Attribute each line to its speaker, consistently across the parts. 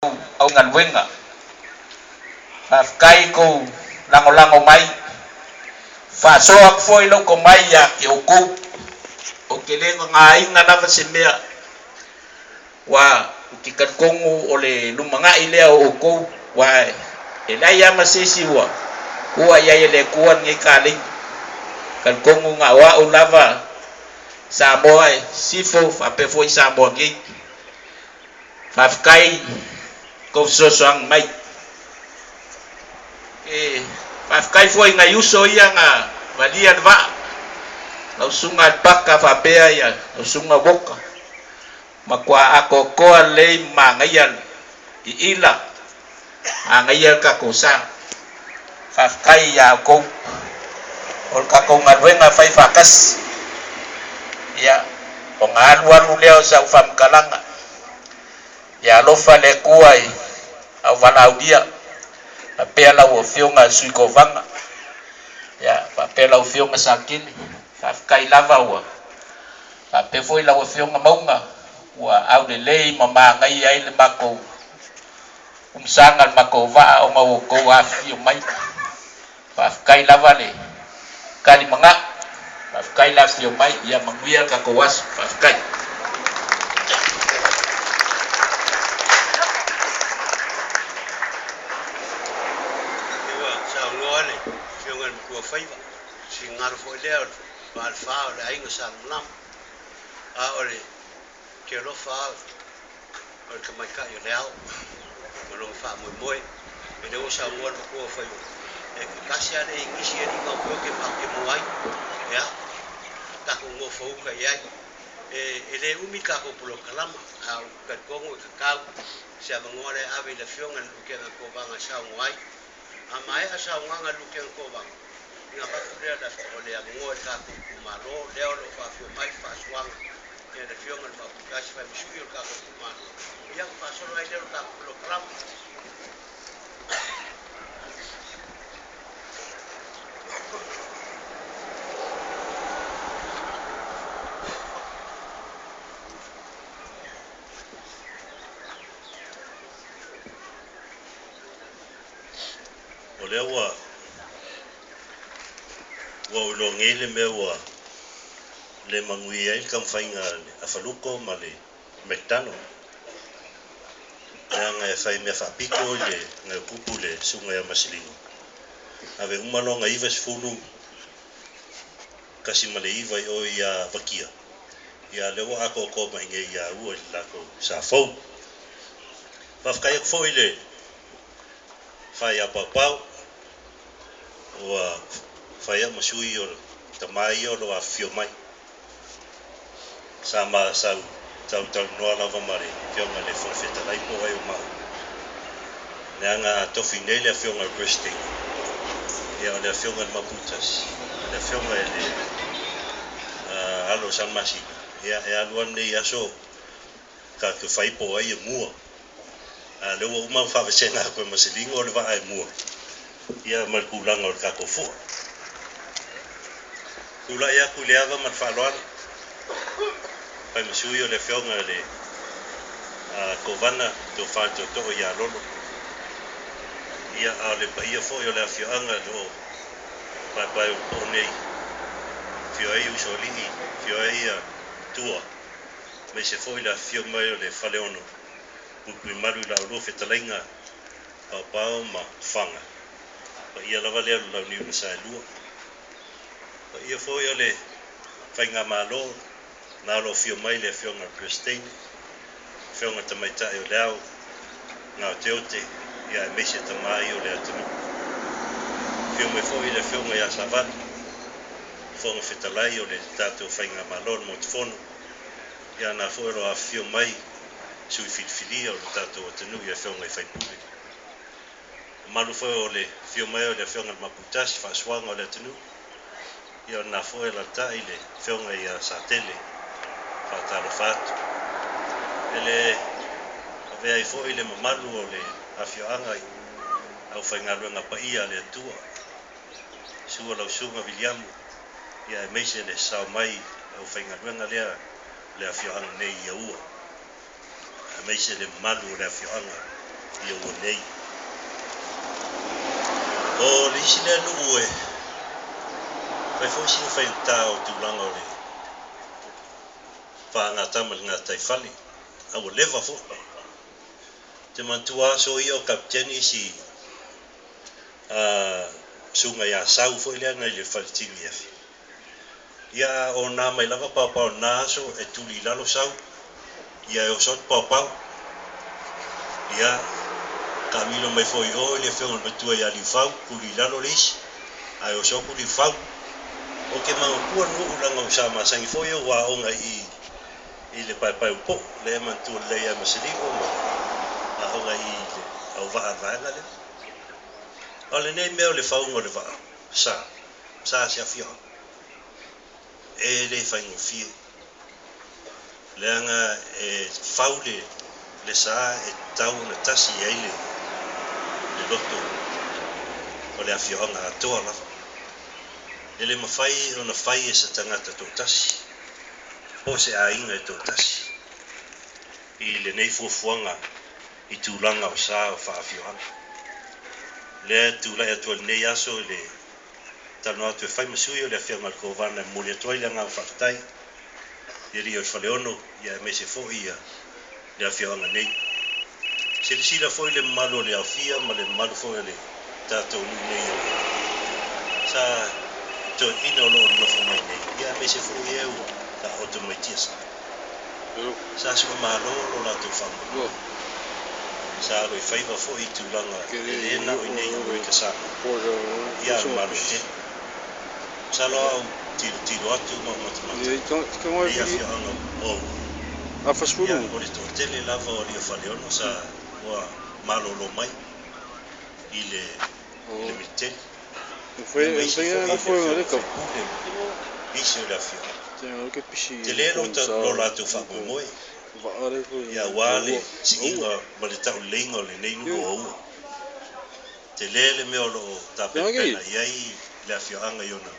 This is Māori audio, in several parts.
Speaker 1: au ngan wenga kai ko lango mai fa soak foi lo ko mai ya ki o kelengo ngai ngana fa semea wa tikat kongu ole lumanga ile o ko wa elaya masisi wa ya ile kuan ngai kaling kan kongu ngawa ulava sa boy sifo fa pe foi sa bo ngai fa kai ko so sang mai fa kai foi ngai uso ia nga valian va lau sunga paka fa pe ya lau sunga boka makwa ako ko le mangayan ila angayal ka kosa fa kai ya ko ol ka ko ngadwenga fai fakas ya ongalwan uleo sa ufam kalanga ya lofa le kuai au valaudia papela wo fionga suikovanga ya papela wo fionga sakini fa kai lava wa pape foi la wo fionga maunga wa au le lei mama ngai ai le mako umsanga mako va o mau ko wa fio mai fa kai lava le kali manga fa kai la fio mai ya manguia ka ko was fa kai
Speaker 2: faiva singar foi leo bal fa le ainga san lam a ole ke lo fa o ke mai ka yo leo lo fa moi e de osa mo ko fai e kasia de ingisi ni ko ke pa ke moai ya ta ko ngo fo ka ya e le umi ka ko pulo kalama a ka ko ngo ka se abangore ave le fionga lu ke ko banga sa moai a mai asa nganga lu ke ko banga nga bakulia da ole ya ngo ka ku maro leo lo fa fio mai fa swang ke de fio ngal ma ka fa misuyo ka ku maro ya fa solo ai leo ka lo kram ole wa lo ngele me wa le mangui ai kam fainga a faluko male mektano nga fai me fa piko le nga kupule sunga ya masilingo ave umalo nga ives fulu kasi male iva o ya vakia ya le wa ko ko mai nge ya u la ko sa fo fa kai fo ile fa ya papau wa fa ya masui o tamai o lo afio mai sama sau tau no lava mare fionga le forfeta lai po ai uma nanga tofinele fionga resting ya le fionga maputas le fionga le alo san masi ya luan ne yaso ka ke fai po ai mua le uma fa vesena ko masilingo le va ai mua ya mal kulanga ka ko fu kula ya kuleava mal falon pai masuyo le fionga le kovana to fato to ya lolo ia ale pai fo yo le fionga lo pai o nei fio ai usolini fio ai tua me se foi la fionga le faleono pu malu la lo fetalenga pa ma fanga pa ia la vale la ni sa lu pa ia fo yo le fainga malo na lo fio mai le fionga Christine fionga tamaita yo leo na teote ya mese tamai yo le atu fio me foi le fionga ya savat fonga fetalai yo le tato fainga malo mo tfono ya na foi lo fio mai sui filfili o tato tenu ya fionga fai puli malu foi o le fio mai o le fionga maputas fa swanga o le tenu ya na foi la taile fionga ya satele fatalo fatu ele ave ai foi le mamalu o le afioanga au fainga luenga paia le tua sua lau sunga William ya meise le sao mai au fainga luenga le afioanga nei ia ua meise le malu le afioanga ia ua nei. O le isi lea nuu e pai fo isi fai tā o tūlanga o le whaangatama le ngā taifali. A ua lewa fo. Te mantua so ia o kapteni si sunga ia sau fo ilea nai le whalitili efi. Ia o nā mai lava pāpau nā so e tuli lalo sau. Ia e o sot pāpau. Ia kamilo mai fo i o le whionga matua ia li whau. Kuli lalo le isi. Ai o so kuli whau. O ke mga kua nuu langa o sa masangi fo ia wa onga i le pai upo. Le mantua le ia masiligo ma. A onga i le au waa vanga le. O le nei meo le whaunga le waa. Sa sia fio. E le whaingo fio. Le anga e whau le sa e tau na tasi e le loto. O le afio anga atoa lafa. E le mawhai o na whai e sa tangata tō tasi. O se a inga e tō tasi. I le nei fuafuanga i tūlanga o sa o whaafio anga. Le tūlai atua nei aso le tano atu e whai masui o le afio anga ko vana muli atua i le anga o whakatai. I rio i whaleono i a mese fo i a le afio anga nei. Se le sila fo i le malo le awhia ma le malo fo i le tātou ni nei o. Sa to ino lo nofo mai nei. Ia mese fo i eu ka oto mai tia sa. Sa sua malo lo la tu whamu. Sa roi whaiva fo i tūlanga e ena o i nei o i kasana. Ia malo te. Sa lo au tiro atu ma matamata. Ia fia anga o.
Speaker 3: A fasfuru.
Speaker 2: Ia o le tō tele lava o lia whaleono sa ua malo lo mai. I le miteli.
Speaker 3: Foi le ka.
Speaker 2: Isi o le afio.
Speaker 3: Ke pisi.
Speaker 2: Te lelo lo la tu whamu moe.
Speaker 3: Vaare foi.
Speaker 2: Ia wale si inga ma le tau leinga o le nei nuku o ua. Te lele me o lo tapepena iai le afio anga i ona.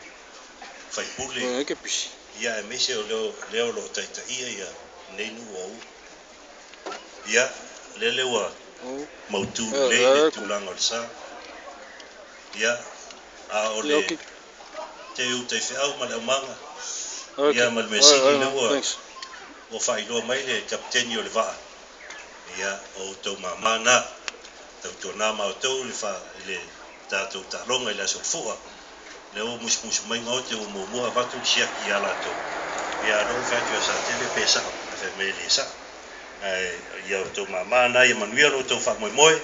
Speaker 2: Whaipule.
Speaker 3: Ke pisi.
Speaker 2: Ia e mese o leo lo taita ia nei nuku o ua. Ia lele ua mautu le tūlanga o le sa. Ia a o le te u te whiau ma le amanga. Ia ma le mesini le ua o whailoa mai le kapteni o le waa. Ia o tau mamana tau tō nā mao tau le tātou tālonga i la so fua. Le o musmusu mai ngau te o mua watu siaki ala tau. Ia rong whatu a sa tele pesa a whe me le sa. Ia o tau mamana ia manuia lo tau whamoimoe.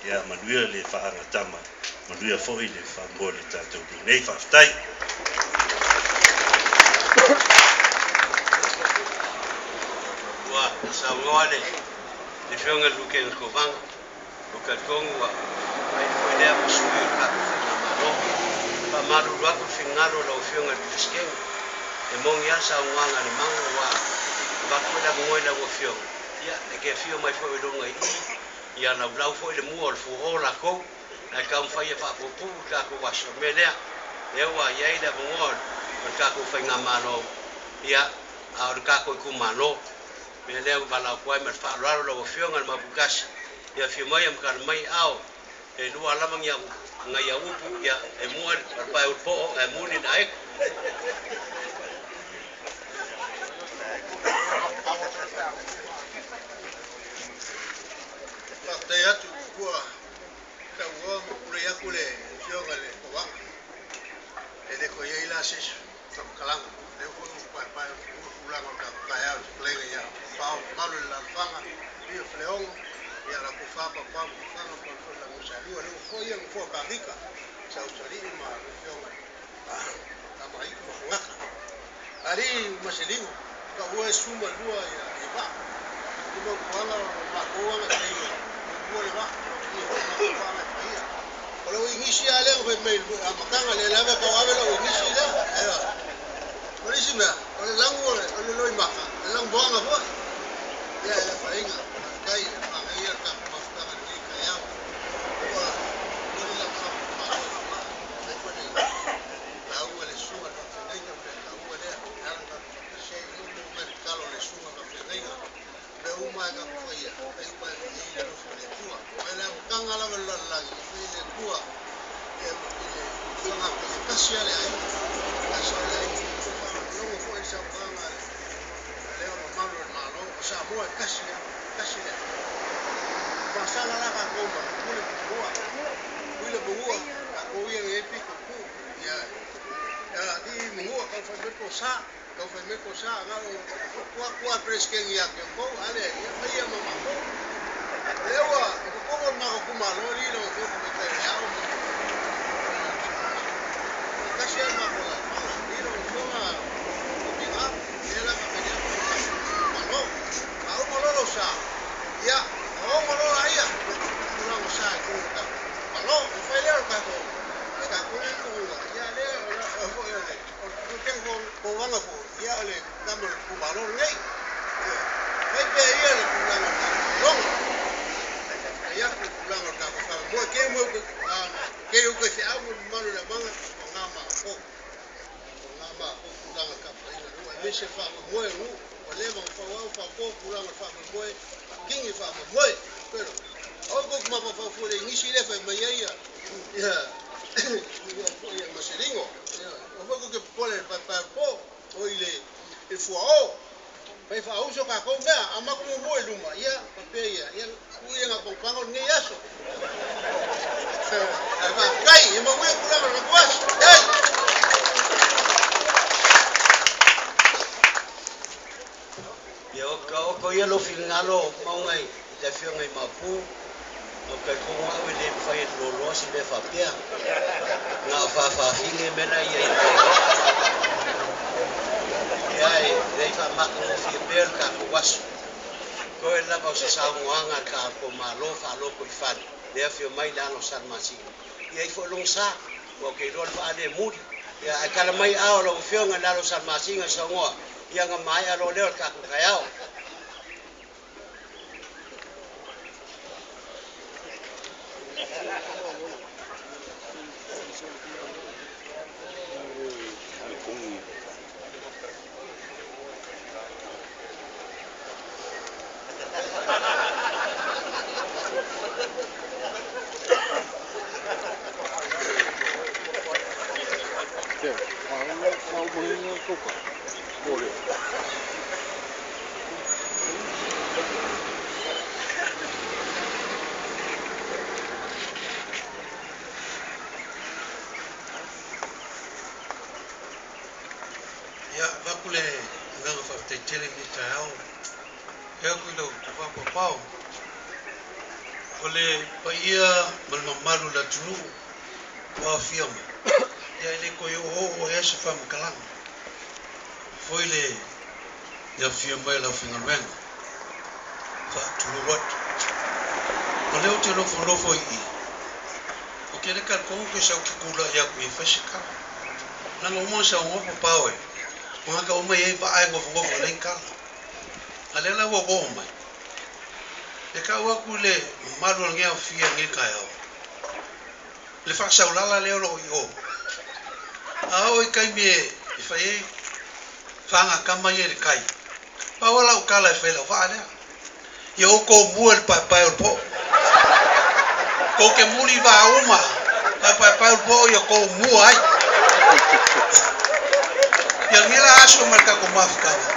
Speaker 2: Ia manuia le whaanga tama. Manuia fo i le whamoa le tātou di nei whaftai.
Speaker 4: Sa ngole le fionga luke en kovanga luka kongwa ai ko le a sui ka na malo pa maru wa ko fingalo lo fionga di fiskeng e mong ya sa wanga le mango wa ba ko la mo la wo fio ya e ke fio mai fo do ngai ya na blau fo le mo al fu ola ko na ka un fai fa pu ka ko wa so melea e wa ya ida mo ka ko fa ngamalo ya a ka ko ku malo me leo bala kwai me fa raro lo fionga ma bukas ya fi mai am kan mai ao e lua lamang ya ngai ya upu ya e muan pa u po e muni dai
Speaker 5: te atu kua ka ua ure ya kule fionga le wa e ko ye ila sis tam kalanga le ko pa ulanga ka ya plenga ya pau malu la fanga ia fleong ia la kufa pa fanga pa la musalia le foi en fo ka rica sa usari ma fionga a mai ko ngaka ari maselingo ka ua suma lua ya iba ko kuala ma kuala ka ia ko le va ia ma kuala ka ia o lo inisi ale o me a makanga le lava pa ave lo inisi la Marisima, o le lango o le loi maka, le lango boanga fo. Ia e whainga, kai, ia ka mawhtanga ni ka iau. Ua, ua la ka mawhtanga, ai kone, ka ua le sunga ka whenenga, ka ua lea, nara ka whakasei, umu me kalo le sunga ka whenenga, me uma e ka whaia, ai uma e ka ia no whale tua, ua ia whanga kasia le ai kasia le ai longo fo e sa whanga leo ma malu e malo o sa mua kasia le masala la ka koma kuile bua ka koia nge piko ku ia di mungua kau fai meko sa ngalo kuat presken ia ke ko ale ia ia mama ko lewa ko na ko malo li lo ko ko te ya o kasi ma ko la li lo ko na dinga era ka pe ya malo au malo lo sa ya au malo ia kuna mo sa ko ta malo fai le ka ko ya le o yo le o tengo ko vanga ko ya le damos ko malo nei fai pe ia le kuna no ya ko kulanga ka ko fa mo ke o ke se amo malo la manga ngama ko kulanga ka fa ina no me se fa mo no o le mo fa ko kulanga fa mo kingi fa mo pero o ko ma fa fu le ngisi le fa mai ya ya maseringo o ko ke pole pa po o ile e fu o pai fa uso ka ko mea ama ko mo luma ia papeia ia kuia nga pangpango ni yaso aba kai mo we kula na kuas
Speaker 4: yo ko ia lo filngalo mau ngai le fio ngai mapu o pe ko wa we le fai lo si le fa pia na fa hile mena ia ai dei fa makko fi bel ka ko was ko ela ba se sa muanga ka ko malo fa lo ko ifat de fi mai la no san masi ia fo long sa ko ke rol fa de muri ia kala mai a lo fi nga la lo san masi nga sa ngo ia nga mai a lo le ka ka yao
Speaker 5: ya vakule nganga fa te tele ni tao ya ku lo fa pa pao ole pa ia mal malu la tunu wa fiama ya ile ko yo o ya se fa mkalang foi le ya fiama la finalmen fa tunu wat ole o te lo fo i o ke le ka ko ke sa ki kula ya ku fa se ka na lo mo sa o pa pao mga ka umay ay paay mo na yung kala. Alala wo wo umay. Eka wakule malu ang yung fiya ng kayo. Le faksa ulala leo lo yo. Ao ikay mi ifay fanga kamay el kay. Pawala ukala ifay la fa ale. Yo ko muel pa po. Ko ke muli ba uma. Pa po yo ko muay. Yang mira aso mereka ko mafkava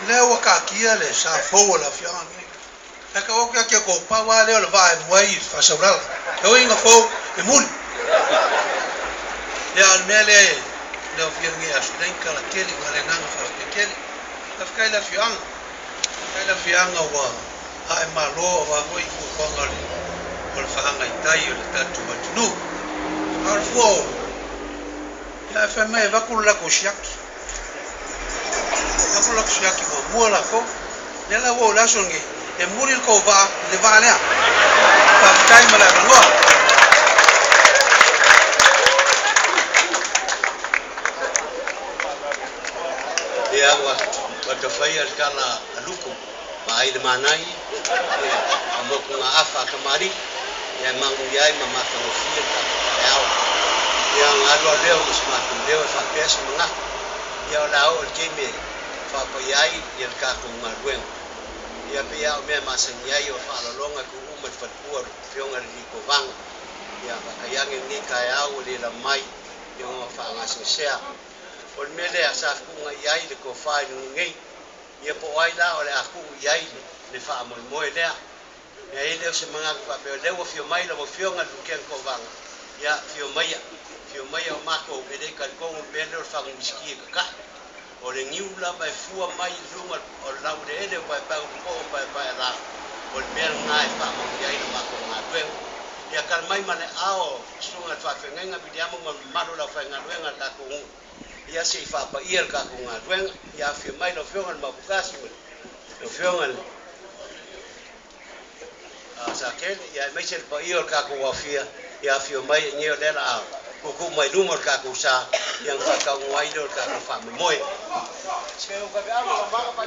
Speaker 5: lewa ka kia le sa fo la fianga mi ka o ka ko pa wa le va moi fa sobral yo inga fo e mul ya al mele le fianga aso den ka la keli ma le nanga fa keli la fianga wa ha ma lo wa moi ko fanga le por fanga itai le tatu matunu al fo la femme va con la cochiac. La con la cochiac va mola ko. Ne la wo la songi. E muri ko va le va la. Pa kai mala ngo.
Speaker 4: Ya wa to fai al kala aluku. Mai de manai. Amo ko afa kamari. Ya mangu yai mama ko fia ka yao. Yang alo leo semakin leo sampai semua ya lau kami fapayai yang kakung marweng ya pia me masanyai o falalonga ku umat fatpuar fiong ari ko vang ia kaiange ni kai au le la mai ia o whaangasa sea o mele a sa kunga iai le ko whai nungei ia po ai la o le aku iai le wha moi moi lea ia ele o se mga ka pe le o fio mai la o fio nga luken ko vanga ia fio mai o mako e le ka ko o pele o wha miski ka o le ngiula mai fua mai lunga o lau le ele o pai ko o pai la o le mea ngai wha mo iai le mako ngā tuenga ia kal mai mane ao sunga fa fenga bidiamo ngalo la fa ngaluenga ta ko ia se fa pa ia ka ko ngaluenga ia fi mai no fionga ma bukasi no fionga sa kel ia mai se pa ia ka ko afia ia fi mai ni o le la ko mai numor ka ko sa yang fa ka ngoi do ka ko fa moi se o ka ga ma ka pa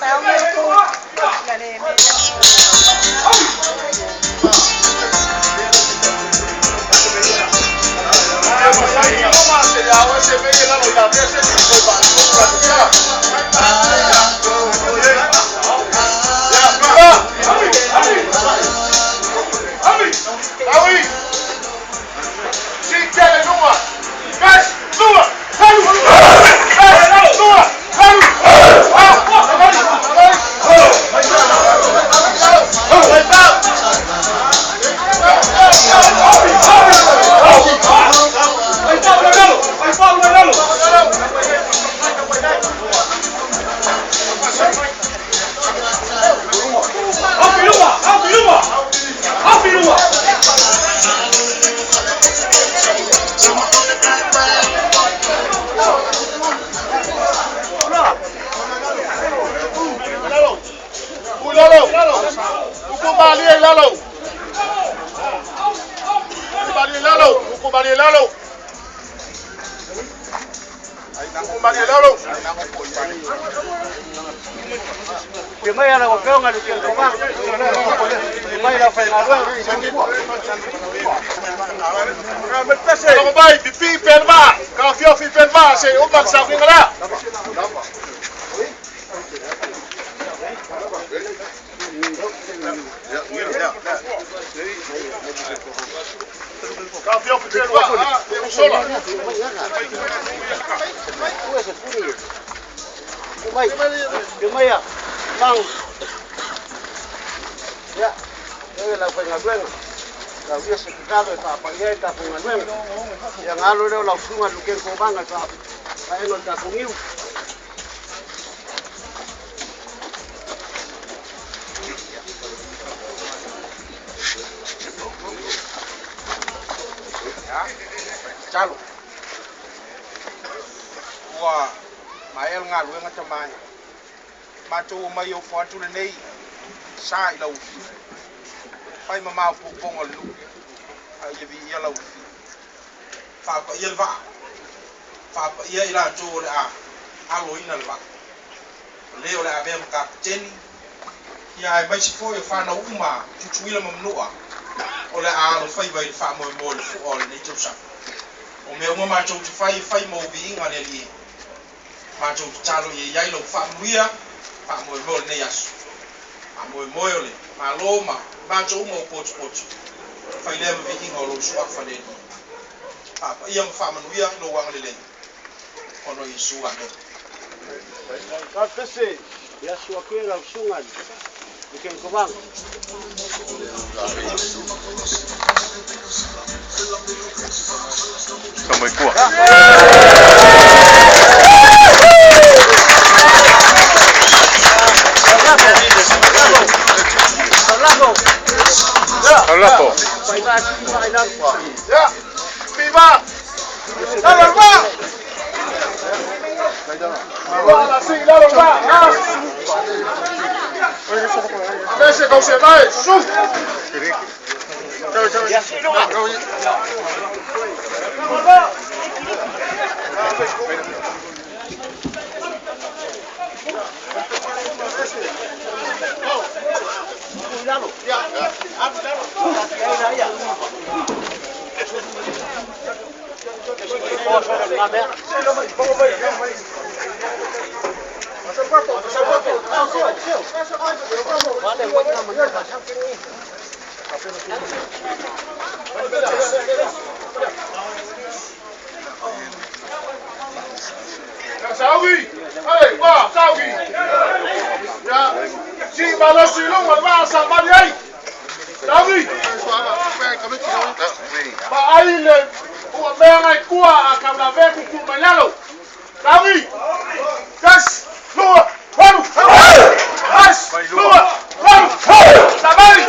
Speaker 6: Tao nghe cô là để Primero lo veo en el tiempo más. Primero la pena luego. Kalau baik di pipen ba, kalau fio pipen ba, saya ubah saking lah. Kalau fio pipen ba, solo. Primero Bang. Ya. Yo la fue ngalueng. La vía se quitado esta paella esta con ngalueng. Ya ngalo le la sunga luken ko banga sa. Ai no ta kungiu. Chalo. Wa mael ngalueng atamai. Macho mai o fatu le nei sa i lau pai mama pu pongo lu ai vi ia lau fa pa ia va fa pa ia ila jo le a alo ina le va le o le a bem ka teni ia ai mai fo e fa na uma tu ila mamnua o le a lo fai vai fa mo mo le fu o le nei tu sa o me o ma jo tu fai mo vi inga le li ma jo chalo ye ia lo fa muia pa mo mo ne yasu mo mo le ma loma ma jo mo pot fa ile me vi ngo lo so fa le pa ia fa ma nuia no wang le ono isu ane ka kese ya su ke la sunga diken ko bang
Speaker 2: Kamay kuha. Hablando.
Speaker 5: Ya. Viva. Dale, va. Voilà, sí, dale, va. A ver si confirmáis. Suf. Cuidado. Ya. Cuidado.
Speaker 7: Sao ghi? Ê, qua, sao ghi? Dạ, chị bảo là xí lông mà ba sang ba đi ấy. Sao ghi? Bà ai lên, của bè ngay qua, cầm là bè cùng mà nhá lầu. Sao ghi? Yes, lùa, hoang, yes, lùa, hoang, sabali.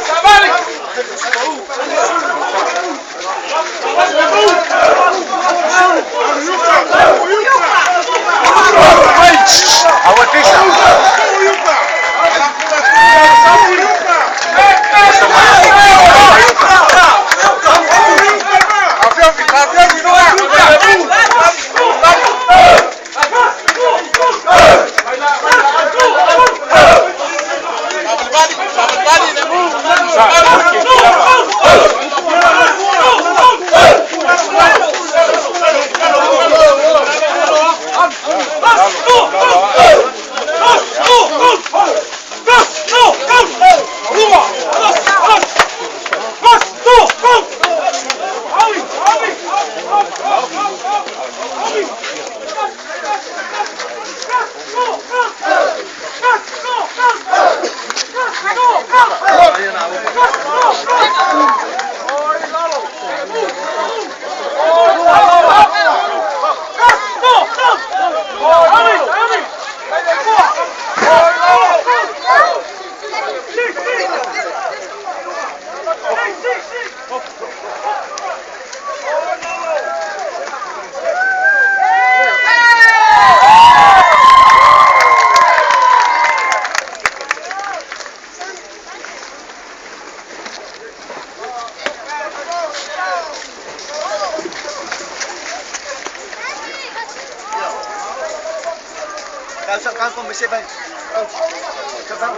Speaker 8: Kan kau mesti baik. Kan.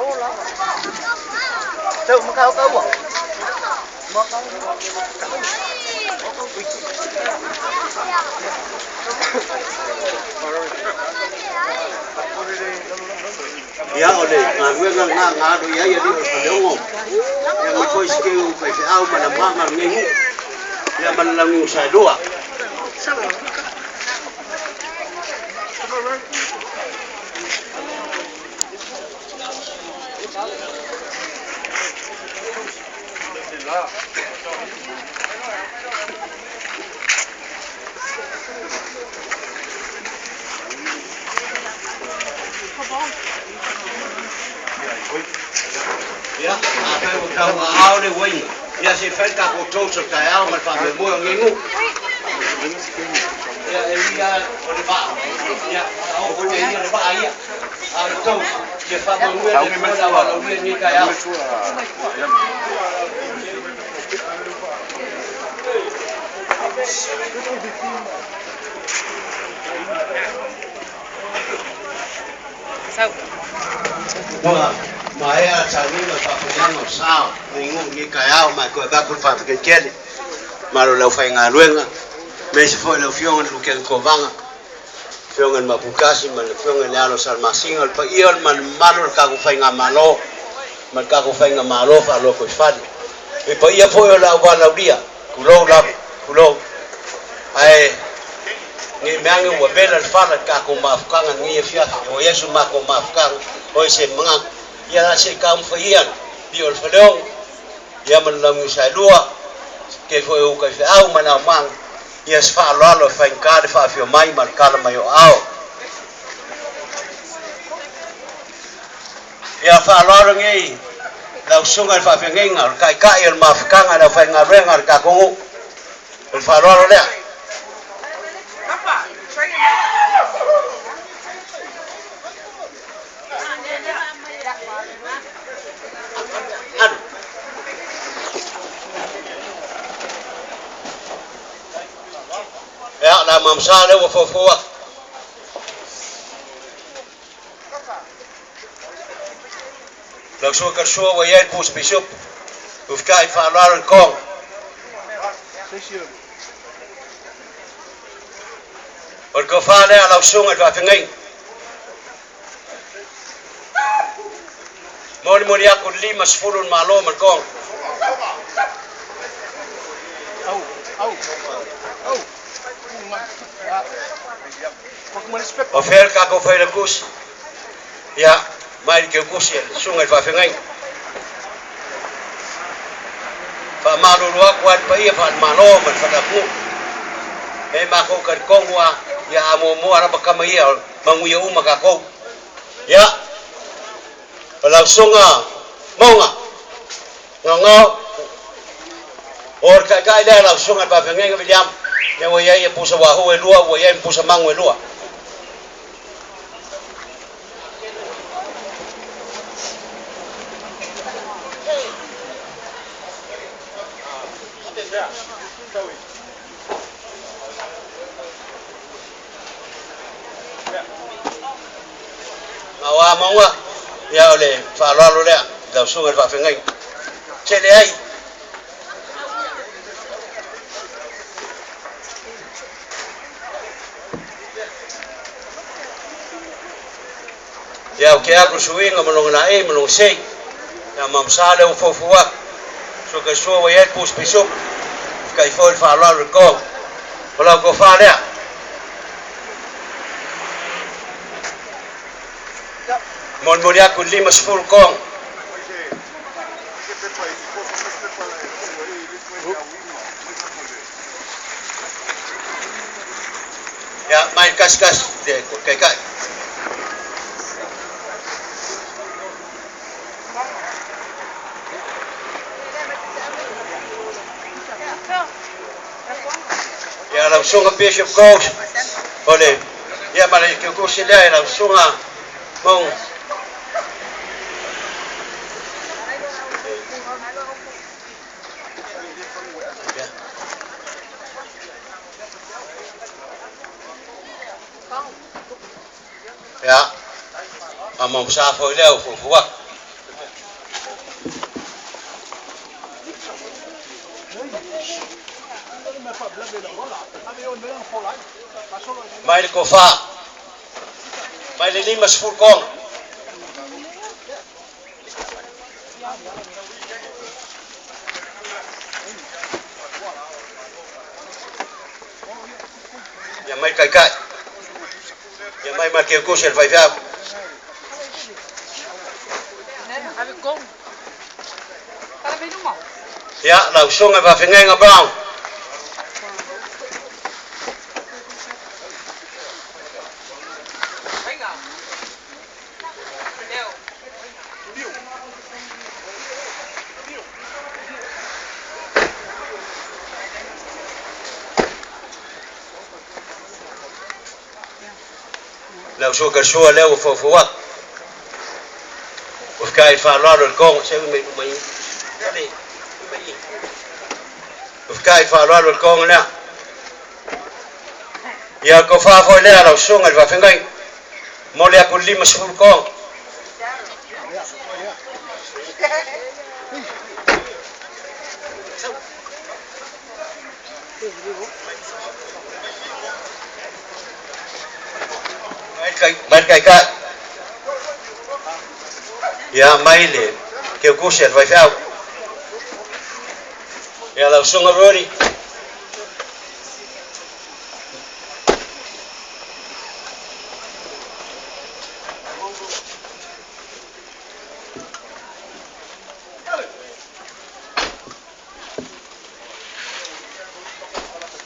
Speaker 8: Tahu makau kau buat. Makau.
Speaker 4: Ya oleh ngawe ngado ya di padongo. Yang ikoi skill kai au mana mamar ngengu. Ya manlang sa doa. Ya, apa yang tahu awal ni wing. Ya si fan ka ko tau so kai awal mal pa mo ngingu. Ya ya oleh ba. Ya, au ko ni ni ba ai. Al tau si fa mo ni awal ni kai awal. Wah, Maya cari lepas pulang usah, minggu ni kaya, macam apa pun faham kecil, malu lau fai ngaruenga, mesih foi lau fiong lukian kovanga, fiongan mapukasi, malu fiongan yalo salmasing, alpa ion malu kagu fai ngamalo, mal kagu fai ngamalo, falo ko fadi, ipa ia foi lau lau dia, kulo, ai ni mengangi wabela fala kagu mafkanga ni fiat, o Yesu mako mafkanga. Oi se mangak ya se kam faian biol falong ya man lam sa lua ke foi o ka au mana mang ya sfa lo fa ka fa fi mai mar kala mai au ya fa lo ngi la sunga fa fi ngi ngal ka el mafkang ada fa ngare ngar ka ko el fa lo le ya la mamsale wa fofua la so ka so wa yel pus bishop uf kai fa la kong Berkofa le alau sungai fa pengai. Mori aku 5-10 malo merkong. Ofer ka ko fa kus. Ya, mai ke kus ya sungai fa pengai. Fa malo luak wan pa ia fa malo man fa dapu. Mako kan kongwa ya amo ara bakamaya manguya makako. Ya. Langsung monga. Ngau. Or kai dah langsung apa pengen William. Yang waya pusa wahu elua, waya pusa mangu elua. Mawa monga. Ya oleh fa lalu dia langsung fa pengen. Cele ai. Ya oke aku suing ngomong nae melong sei. Ya mamsale u fofuak. So ke so wa yet pus pisuk. Kai fo fa lalu ko. Kalau ko fa dia. Mon aku 5-10 kong. Ya main kas-kas deh kai. Ya langsung ke Bishop Coast. Boleh. Ya malah ke Coast dia langsung mau. Ya, amam safo leo fufuak. Mai kofa, mai 5-10 kong. Ya mai kai. Ya mai makin kusel vai viab. Ya langsung va pengen ngabang. Lau so ka so leo fofuak. Uskai fa lalo kong se mai. Uskai fa lalo kong na. Ya ko fa fo le lau so ngal va fengai. Mole aku 5-10 kong. Mai kai. Ya mai le ke kusel vai fau. Ya langsung ngorori.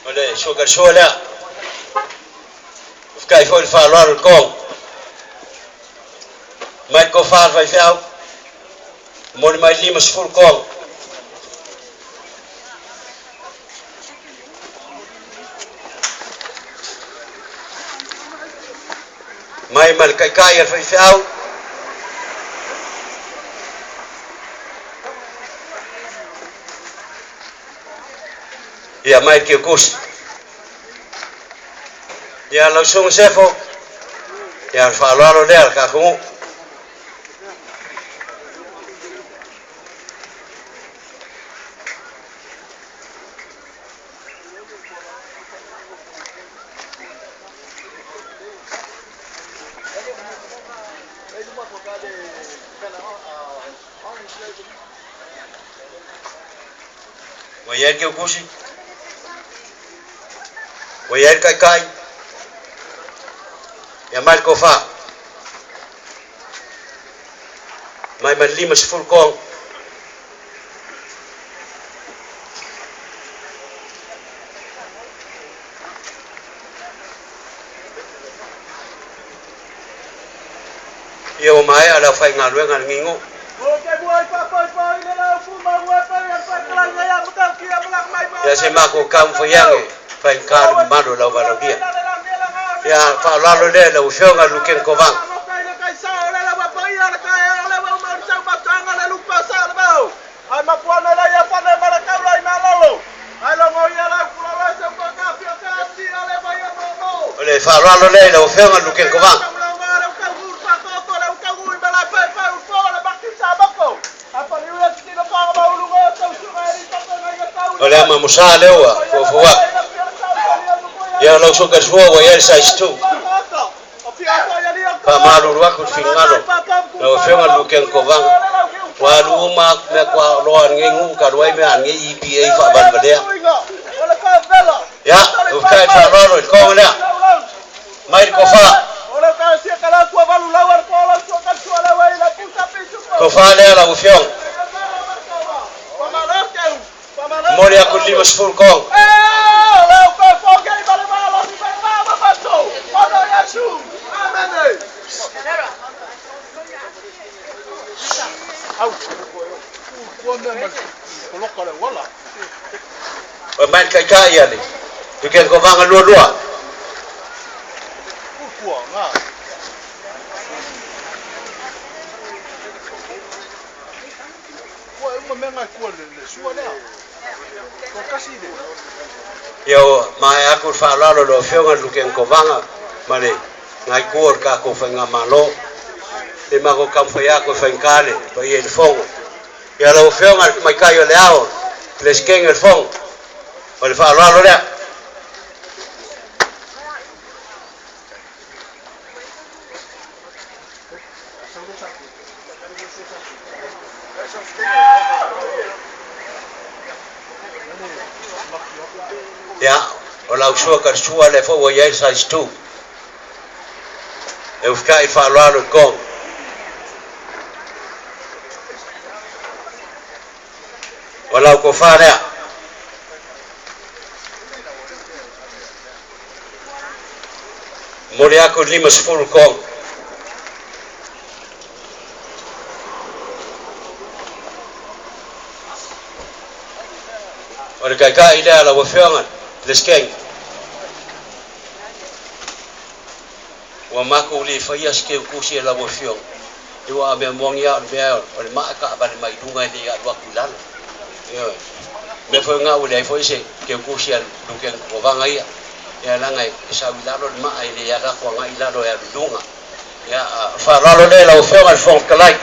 Speaker 4: Oleh sugar sola. Kai fo fa lor kong. Mai ko fa vai fau. Mon mai 5-10 kong. Mai mal kai vai fau. Ya mai ke kus. Ya langsung sefo. Ya fa lor del ka ku. Wayan ke kusi. Wayan kai. Ya mal kofa. Mai man 5 kong. Yo mai ala fai ngalu ngal ngingo. Ya sema ko kam fuyang fai kar mado la balogia. Ya fa lalo le la ushonga luken kovang. Ole fa lalo le la ushonga luken kovang. Oleh ama musa lewa fuwa ya lo so kaswa wa ya size 2 pa malu wa ku fingalo lo fenga luken kovang wa luma me kwa lo ngingu ka roi me an ngi EPA fa ban badea ya u kai fa lo ko le mai ko fa le la u fiong Mori aku 5 kong. Pemain kaya ni. Bikin kau bangun dua-dua. Yo mai aku fala lo fionga luken kovanga mane ngai kuor ka ko fenga malo e mago kampo ya ko fenkale to ye el fongo ya lo fionga mai kayo leao les ken el fongo o le fala lo le ya ola usua karsua le fo ya size 2 e uskai fa lo con ola ko fa ya moria ko 5 con ora kai ila la wafionga leskeng wa mako li fayas ke kusi la wafiong iwa be mong ya be ora maka ba mai dunga ni ya wa kulan yo me fo nga ule fo ise ke kusi luken ko vanga ya ya la ngai sa wilalo ma ai le ya la ko ngai la do ya dunga ya fa lo le la wafiong al fon kalai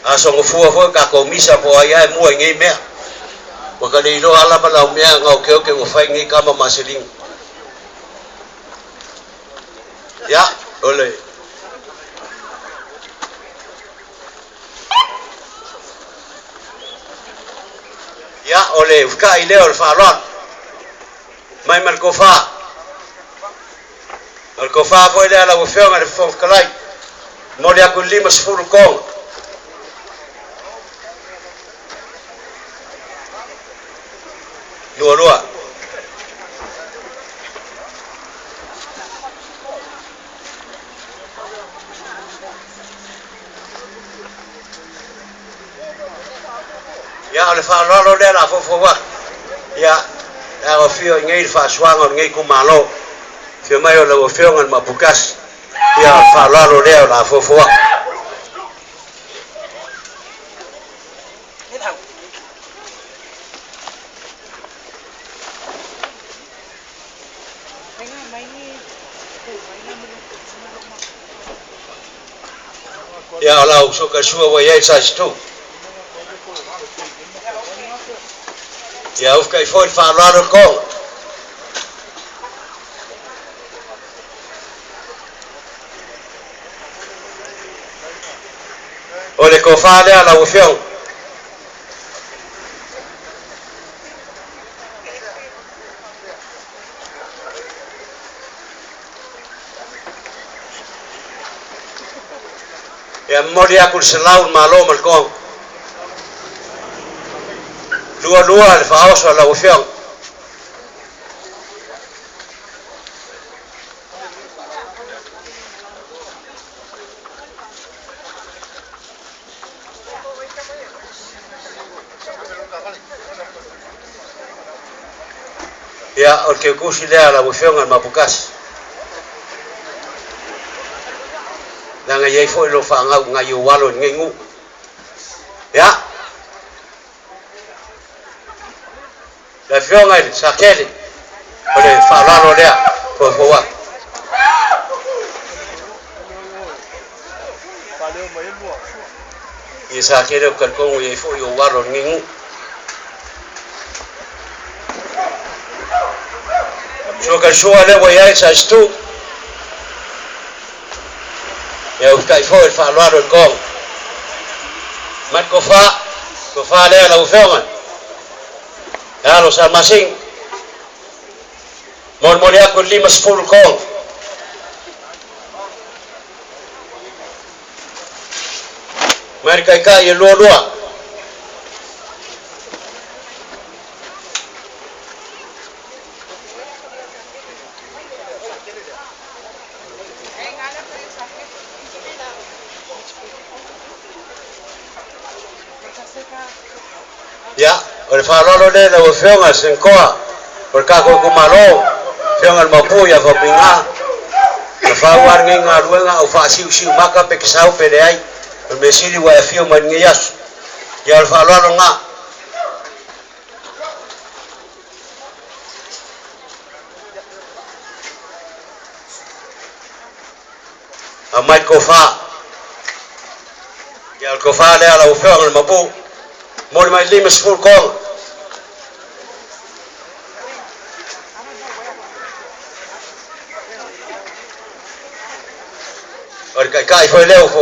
Speaker 4: asong fua ka komisa po aya mo ngi me wa ka le lo ala bala me ngau ke o fai ngi kama masiling ya ole ya ole ka ile ol falon mai mal kofa po ile ala ufio ngal fo kalai mo dia ku 5 kong dua-dua ya le fa lo le la fo wa ya o fio ngai fa swang ngai ku malo fio mai o le fio ngal mapukas ya fa lo le la fo wa ya la uso ka shua wa ya size 2 ya uf kai foi fa lo ko ko fa le la ufiong ya mori aku selaun malo malkong lua le fa oso la ufiong ya o que kusi le la ufiong al mapukas na ngai foi lo fa ngau ngai walo ngengu ya la fiong ai sakeli ole fa la lo le ko wa isa kere ko ko ngai foi o walo ngengu so ka so ale wa ya sa stu ya uskai foi fa lo ro ko mat ko fa le la ufiong ya los almacén mormorea con limas full con mereka kai lua ya el farolo de la ufiong as en coa por ka ko malo fiong al mapuya fa pinga fa war nginga ruenga o fa siu maka pe kisau pe ai el mesiri wa fiong man ngias ya el farolo nga amait ko fa ya el ko fa le la ufiong al mapu mori mai limas full kong or kai foi leo fo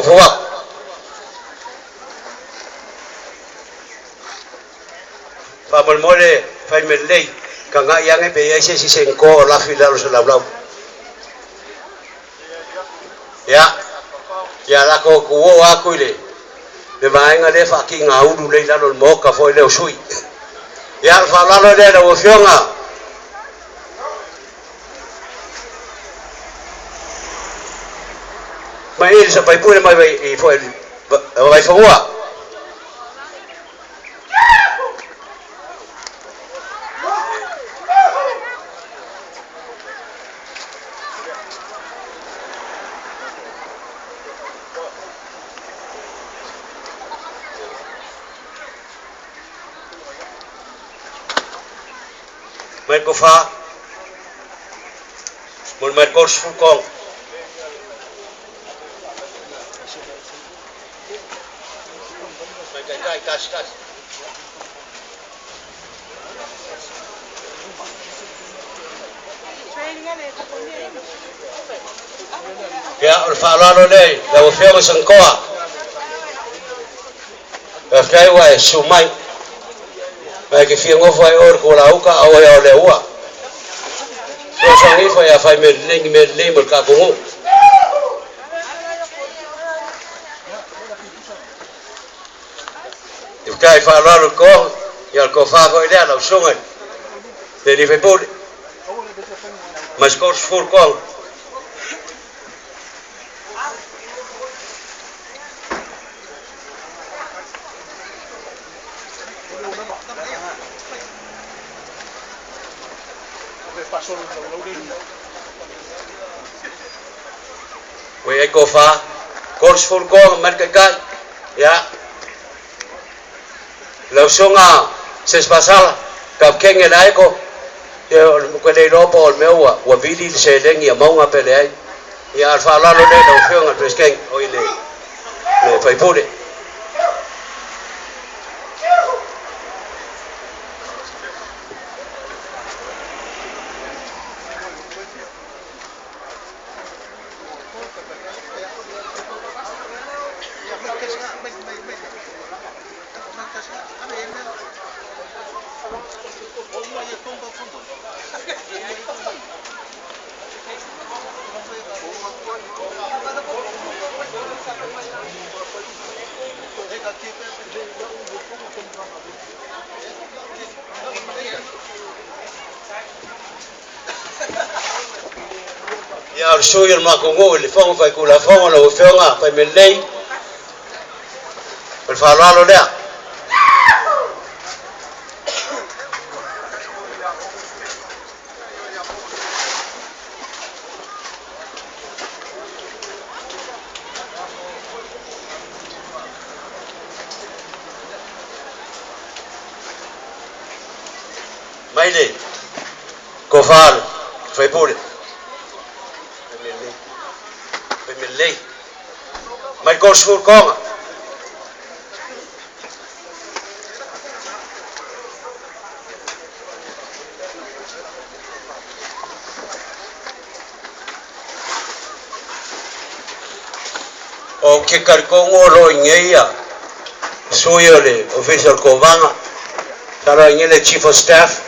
Speaker 4: fa por mole fai me lei kanga yang e pe ese si sen ko la fila los la blau ya la ko ku aku ile de mai nga le fa ki nga u le la lo mo ka foi leo sui ya fa la lo de la ufiong a mai il sa pai pure mai vai foi vai fa wa mai ko fa mon mai ko su kong mai kas ya el falaro le la ufiong san koa el kai wa sumai mai que fieng o foi or ko la uka o ya le wa so sang foi ya fai me le ka ko il kai fa lo ko ya ko fa ko ile la songa de ni fe por mas ko for ko we ko fa course for ko mar kai ya lo songa ses pasal ka kenge dai ko ko le ro po me wa vidi se lengi mo nga pele ya fa la lo de lo fiong al presken o ile le fai pure Ya usuyo makongo le fongo fai kula fongo lo fonga fai melei. Per farlo lea. Maile. Kofal fai pure. Lei mai corso sul coma o che carcongo lo ingea suyole official Kovanga sarà ingele chief of staff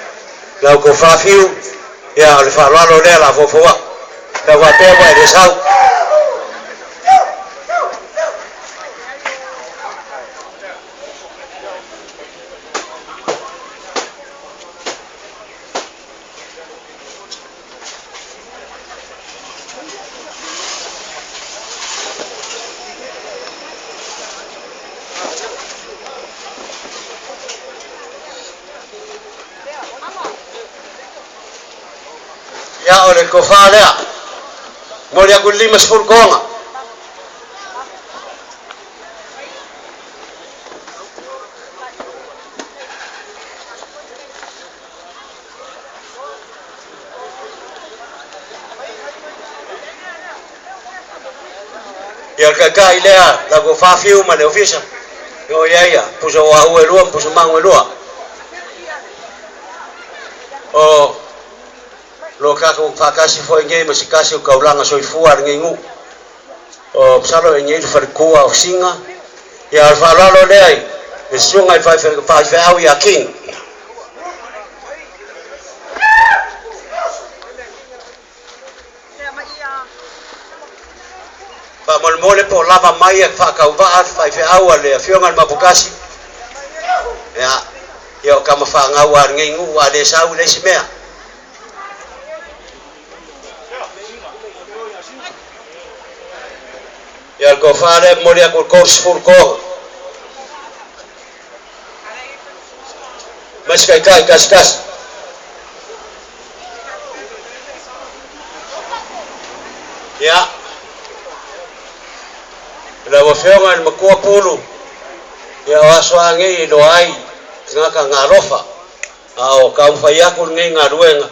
Speaker 4: la ko fafiu ya le farlo lo della fofoa da whatever it is out. Ya oleh kofalea moja kulima spurkonga ya kakai lea la kofafiu ma le ofisa yo ya puso wa uelua puso manguelua o lo kako fakasi foi ngai masikasi ka ulanga soifua ngingu o salo ngai farkua osinga ya falalo lei esunga fa au ya king pa molmole po lava mai fa ka va fa au le fionga mapukasi ya yo kama fa ngawar ngingu ade sau le simea ya kofale moria kul kors furko mas kai kas ya la wafenga ni makua pulu ya waswangi doai ngaka ngarofa au kamfaya kul ngai ngaruenga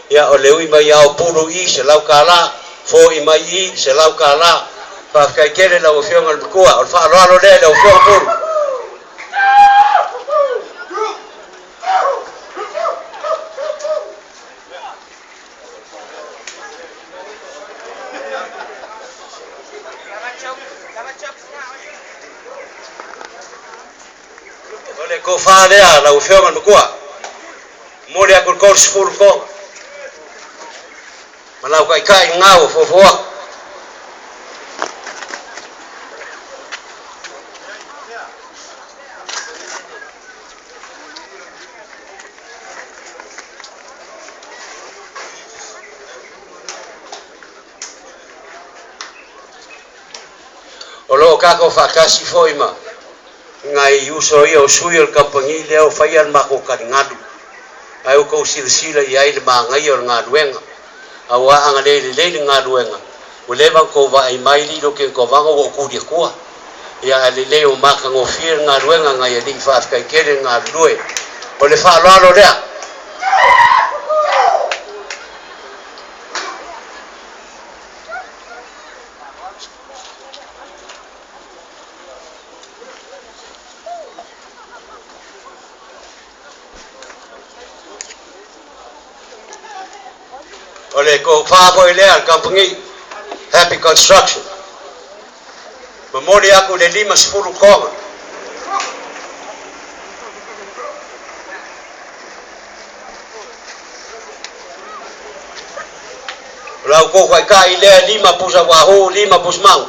Speaker 4: ya olewi ba ya pulu i selau kala fo i mai i selau kala fa kai kele la ofionga al bukua al fa lo le la ofionga pur ole ko fa le la ofionga al bukua mori akul kors fur ko malau kai ngau fo Olo kako fakasi foima ngai uso ia suyo kampangi leo faian mako ngadu ai ko silsila ia ile ma ngai or ngaduenga awa angale le ngaduenga uleva ko va ai mai li ke ko vanga ko ku dia kwa ia le o maka ngofir ngaduenga ngai li fa kai kere ngadue ole fa lo lea ole ko fa ko ile al kampangi Happy Construction memori aku de 5-10 koma lau ko kai ile 5 pusa wahu 5 pusmang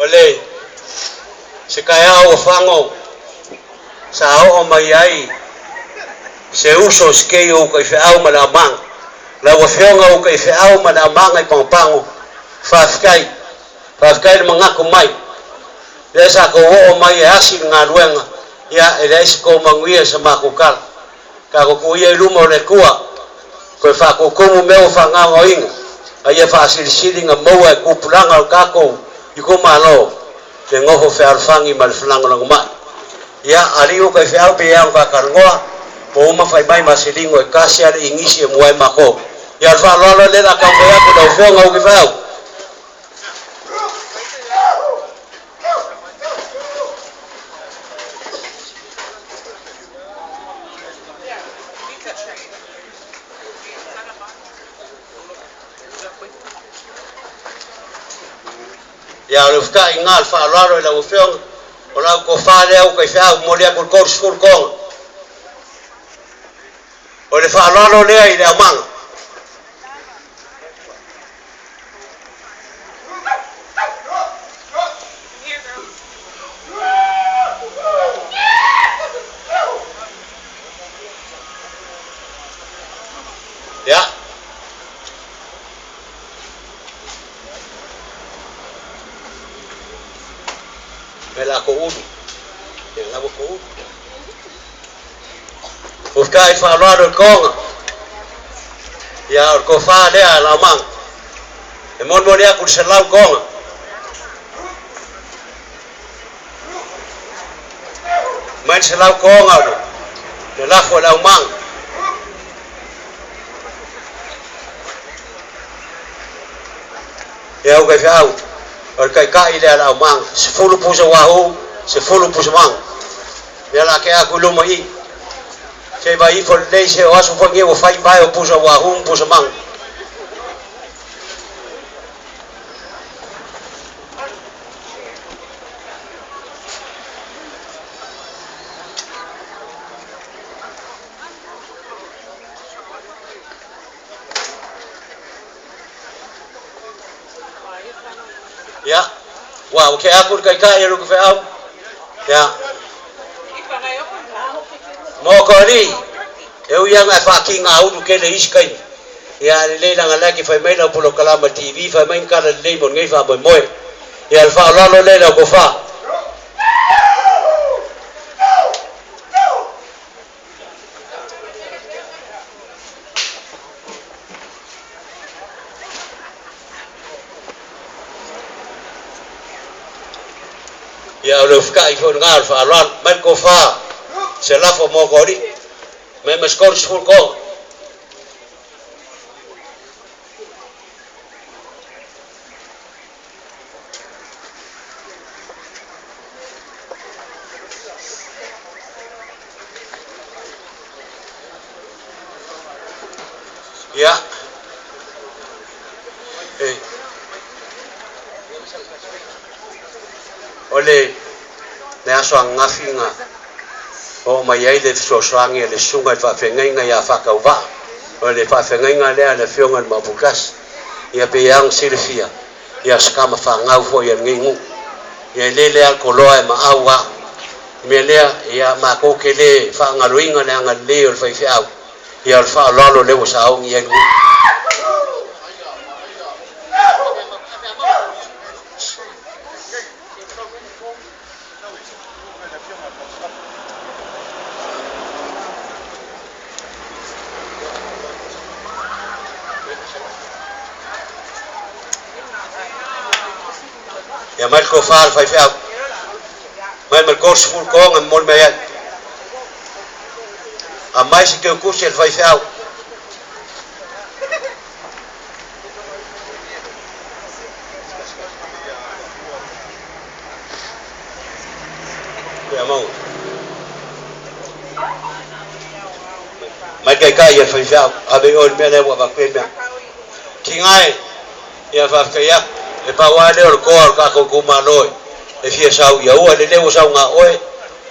Speaker 4: Ole se kaya o fango sa o mai ai se uso ske o kai fa au mana mang la o fionga o kai fa au mana mang ai pangpango fafkai mangaku mai desa ko o mai asi ngaruenga ya eles ko manguia sa makukal ka ko ia lumo le kua ko fa ko komu meu fa nga oinga ai fa silsili nga mo e ku pulanga ka ko iko malo te ngoho fe alfangi mal flango lang ma ya ali o ka fe au pe yang ka karngoa po ma fai mai masilingo e kasi ale ingisi e muai mako ya fa lo le la ka mo ya ko do fonga o ki fa ya le fka ingal fa laro la ufeng o la ko fa le o ka fa mo le ko kor skul ko o le fa laro le ai le amang ya Mela ko udu. Yang labo ko udu. Ufkai fa lado konga. Ya ko fa le ala mang. E mon mo dia ku selau konga. Man selau konga do. Le la fo la mang. Ya ko fa au. Kai kai ile ala mang sepuluh pusa wahu sepuluh pusa mang ya la ke aku lo mai ke bai for dei se o asu fongi o fai bai o pusa wahu pusa mang ya wow ke aku kai kai ru ke au ya mo ko ri eu yang ai fucking au du ke le iskai ya le la ngala ki fai mai la pulo kalama tv fai mai kala le mon ngai fa moi ya al fa la lo le la ko fa ya lo fka ifon ngal fa lan men ko fa se la fo mo ko ri me me skor skol ko ya ole ne aso ngafinga o mai ai le so swangi le sunga fa fengai nga ya fa ka va ole fa fengai nga le fionga ma bukas ya pe yang silfia ya skama fa ngau fo ya ngingu ya le al koloa ma awa me le ya ma ko kele fa ngaluinga na nga le o fa fiau ya fa lolo le sa o ngi ya mal ko fal fai fiau mal ko skul ko ngam mon me a mais que o curso fai fiau ya mau mal kai kai fai fiau abe on me le wa ba pe me kingai ya fa kaya e pa wa le ko ka ko kumaloi e fie sau ya o le le sau nga oe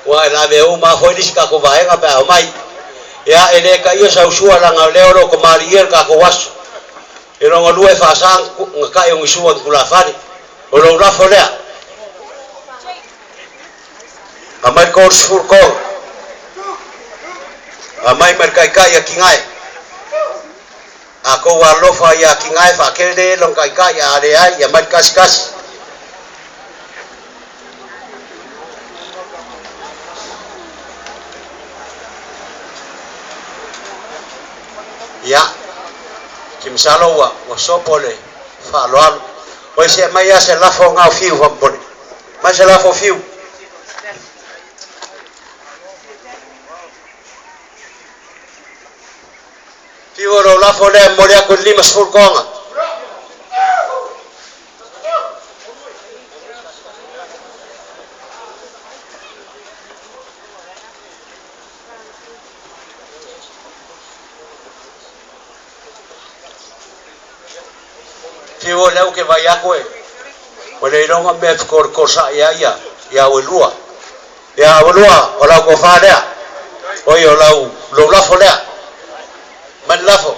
Speaker 4: wa la ve o ma foi dis ka ko va nga pa mai ya ele ka ia sau sua la nga le ro ko marier ka ko was e ro ngolue fa sang nga ka yo ngisua ku la fari o lo la folea
Speaker 9: Amai kor sur ko. Amai merkai ya kingai. Ako walofa ya kingai fa kede long kai ya area ya mat kas. Ya. Kim salo wa sopole fa loal. Oi se mai ya se la fo ngau fiu fa bon. Mai se la fo fiu. Fiu ro la fo le moria ko lima sul konga. Fiu leu ke vai akwe. Ole ronga me kor sa ya welua. Ya welua ola ko fa dia. Oi ola lo la fo dia. Man lafo.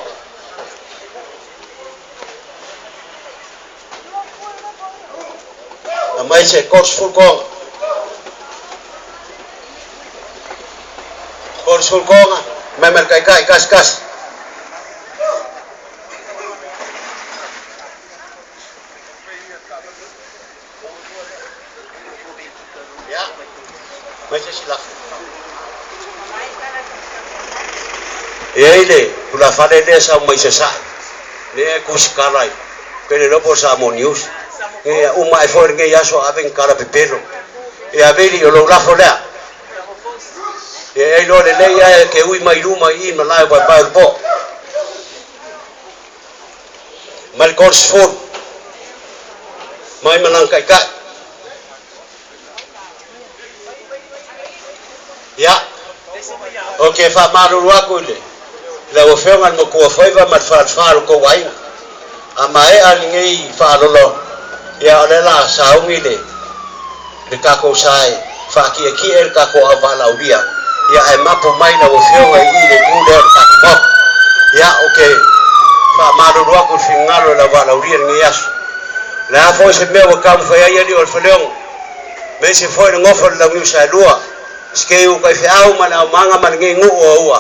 Speaker 9: Amai se kors full konga. Kors full konga. Memer kai kas. Ya. Mai se silaf. Ele kula fale de sa mai sesa le kuskalai kele lopo sa monius e uma for nge yaso aven kara pepero e averi lo la fola e lo le ya ke ui mai ruma I no la pa po mal korsford mai manang kai ya okay fa maru wa kule la ofenga no ko faiva mat fa ko wai amae alingei fa lolo ya lela saungi de ka ko sai fa ki ka ko avala udia ya e mapo mai na ofenga I le kude ka ko ya okay fa maru wa ko fingalo la vala udia ngi yasu la fo se me wa kam fa ya di ol fleong me se fo ngofo la ngi sa lua skeu ka fa au mana manga man ngi ngu o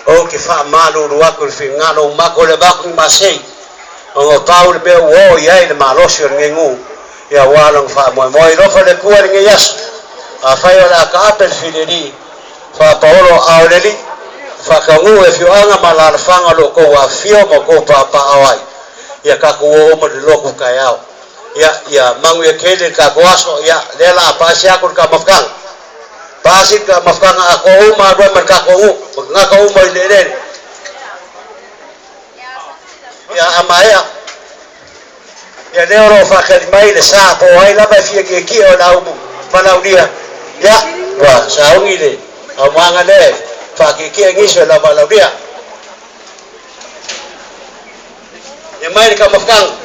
Speaker 9: o ke fa malu ruwa ko fingalo mako le ba ku masei o paul be wo ya ile malosio ngengu ya walang fa mo lo fa le kuar ngi yas a fa yo la ka pel fideli fa paulo auleli fa ka ngu e fio anga malal fanga lo ko wa fio mo ko pa awai ya ka ko mo lo ku ka yao ya mangu ya kele ka ko aso ya lela pa sia ko ka mafkang Pasik ka mafkang ako uma do man ka ko nga ka uma le ya amaya ya le ro fa khad mai le sa po ai la ba fi ke ki o la u mana dia ya wa sa ngi le amanga le fa ke ki ngi so la ba la dia ya mai ka mafkang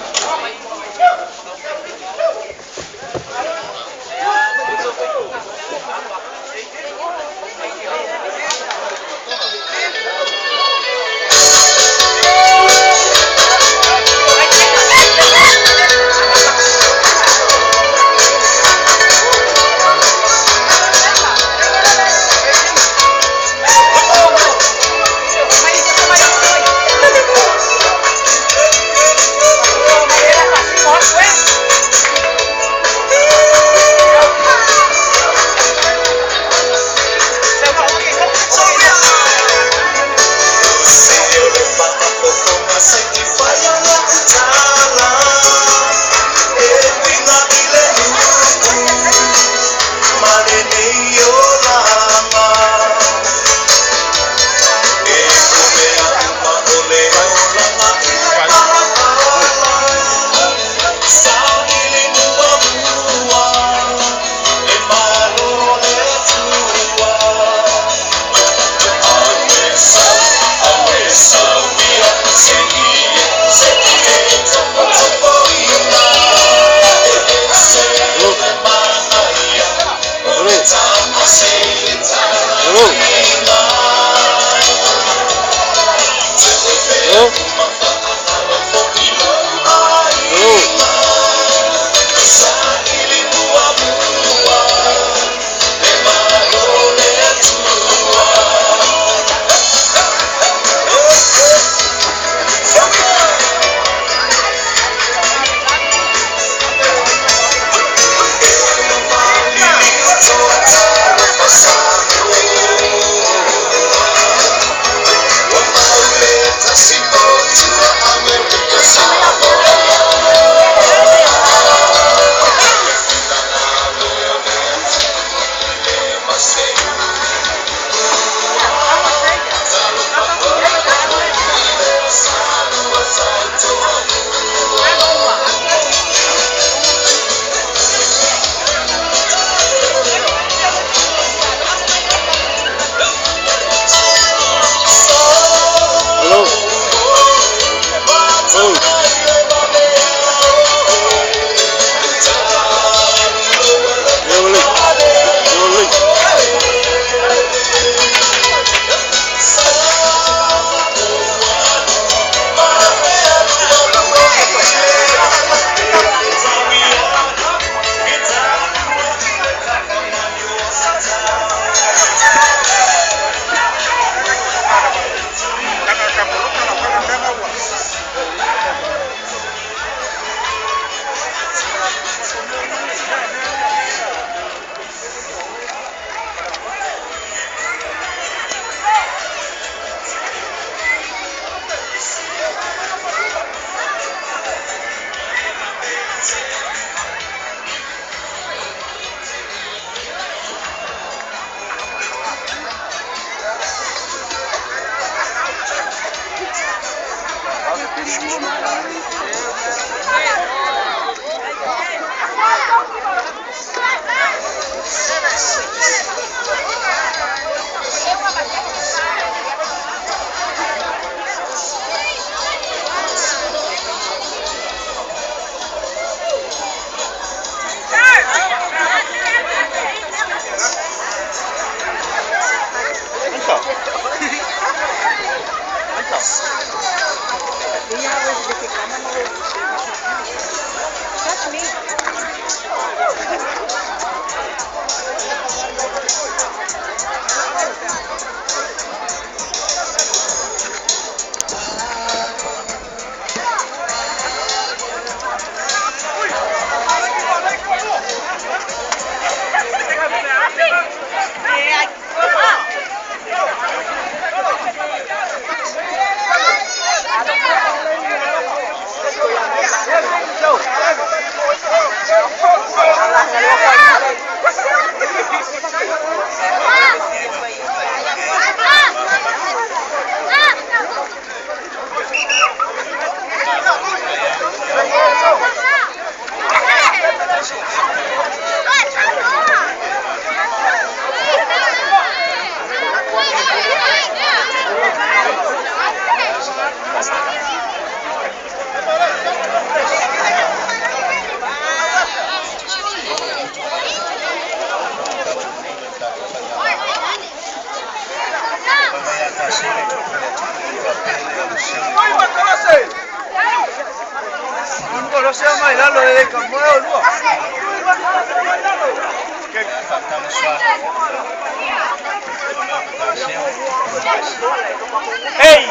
Speaker 7: Hey,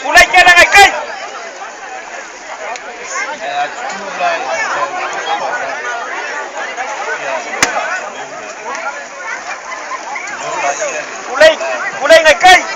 Speaker 7: ulai kena ngai kai. Ulai ngai kai.